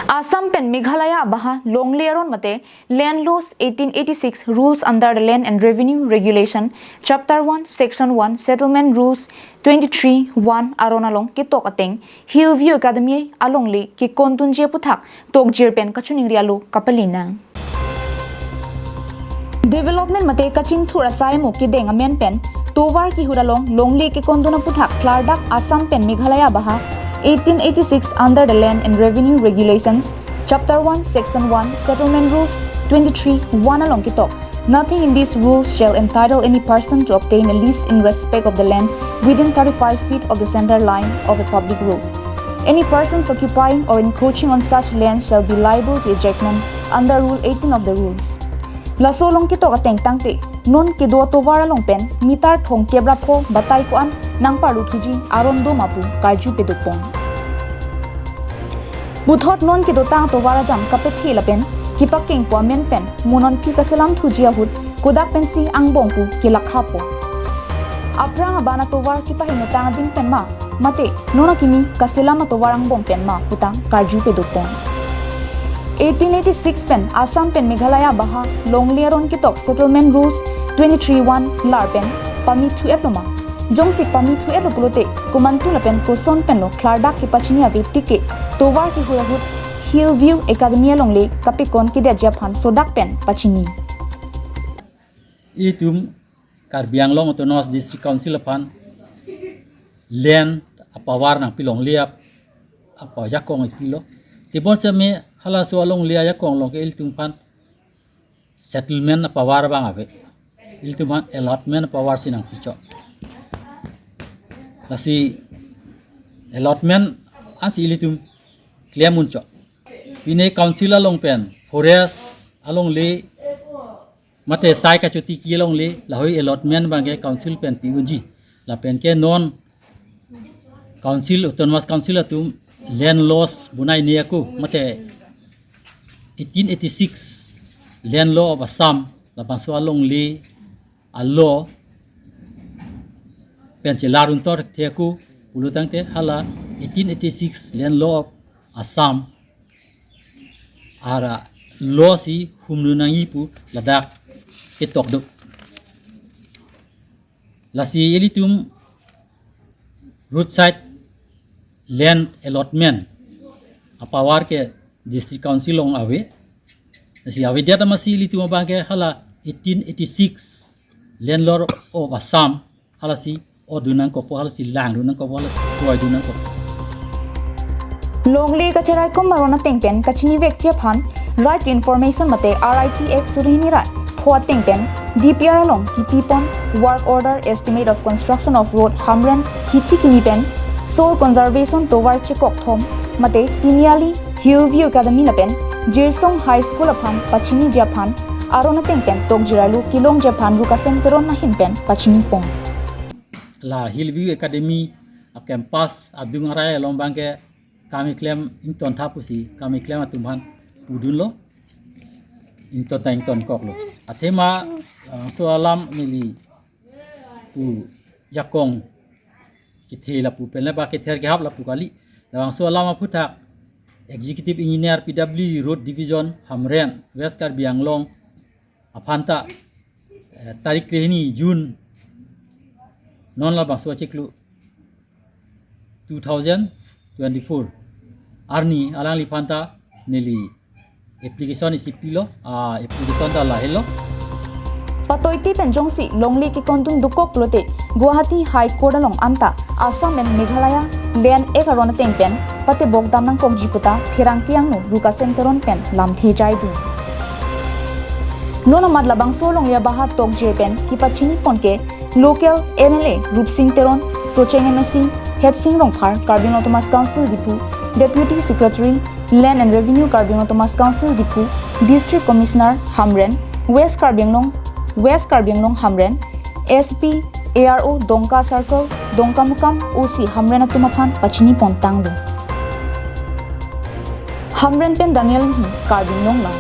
Assam pen Meghalaya abaha longle aron mate land laws 1886 rules under the Land and Revenue Regulation Chapter 1 Section 1 Settlement Rules 23 1 aron along kitok ateng Hillview Academy along le kekon dunji aphuthak tok jirpen kachoningri alu kapalina Development mate kaching thura sai mo ki deng amen pen tovar ki huralong longle kekon dun aphuthak klardak Assam pen Meghalaya abaha 1886 under the Land and Revenue Regulations, Chapter 1, Section 1, Settlement Rules 23, 1 along kitok. Nothing in these rules shall entitle any person to obtain a lease in respect of the land within 35 feet of the center line of a public road. Any persons occupying or encroaching on such land shall be liable to ejectment under Rule 18 of the rules. Laso long kitok ateng tangte, non kido tovar along pen, mitar thong kebra pho batay koan nang paru thuji arondo mapu karju pedupong. Buthot non kido tang tovara jam kapethi lapen kipaking po men pen munon pi kaselam thuji ahut kodak pensi ang bongpu kilakhapo. Aprang abana tovar kipahin tang ding pen ma mate nona kimi kaselam tovar ang bong pen ma putang karju pedupong. 1886 pen Assam pen Meghalaya baha longle aron kitok Settlement Rules 23-1 larpen pami thu eploma jongsi pami thu eplopulote kumantu lapen koson pen lo klardak ki pachini ave tike tovar ki hulahut Hillview Academy longle kapikon ki de japhan sodak pen pachini itum Karbiang Long Autonomous District Council pan land apawar nang pilong liap apa yakong ipilo tibon seme hala so long lia yakong long ke iltum pan settlement apawar bang ave iltuman allotment power sinang picho lasi allotment ansi ilitum clear muncho pine council along pen forest along le mate sai ka chuti ki along le la hoi allotment bange council pen piunji la pen ke non council autonomous council atum land laws bunai ne aku mate 1886 land law of Assam la panso along le allo pencelarun tor theku pulutang te hala 1886 land law of Assam ara law si humnunangi pu ladak ketok dok lasi elitum roadside land allotment apawar ke district council long ave lasi ave dia tamasi elitum bangke hala 1886 landlord of Assam halasi odunan ko po halasi lang dunan ko halasi tuai dunan ko longle kacharai kom marona tengpen kachini vekche phan right to information mate RITX surini ra phwa tengpen DPR along kipipon work order estimate of construction of road Hamren HVAC pen soil conservation tovar chekok thom mate tiniali Hillview Academy lapen Jirsong High School aphan pachini japhan arona tengpen tok jiralu kilong japan Rukasen Teron na himpen pachini pong la Hillview Academy a campus adung arai lombang ke kami claim inton thapusi kami claim atumhan pudun lo inton kok lo athema so alam mili pu yakong kithela pu pele ba kither ge hap la pu kali lawang so alam aphuthak executive engineer PW road division Hamren West Karbiang Long apanta tarik rehni June non la baswa cheklu 2024 arni alang lipanta neli application isipilo application da la hello patoiti penjongsi longle ki kontung dukok lote Guwahati High Court along anta Assam and Meghalaya land ekarona tengpen pate bogdam nang kokjiputa phirangkiang no Rukasen Teron pen lamthe jaidu nona madlabang solong lia baha tok jirpen kipachini ponke local MLA Rukasen Teron Socheng MSc Head Sing Rongphar Karbiang Autonomous Council Dipu Deputy Secretary Land and Revenue Karbiang Autonomous Council Dipu District Commissioner Hamren West Karbiang Long Hamren SP ARO Dongka Circle Dongka Mukam OC Hamren atumaphan pachini pontang lo Hamren pen Daniel hi Karbiang Long la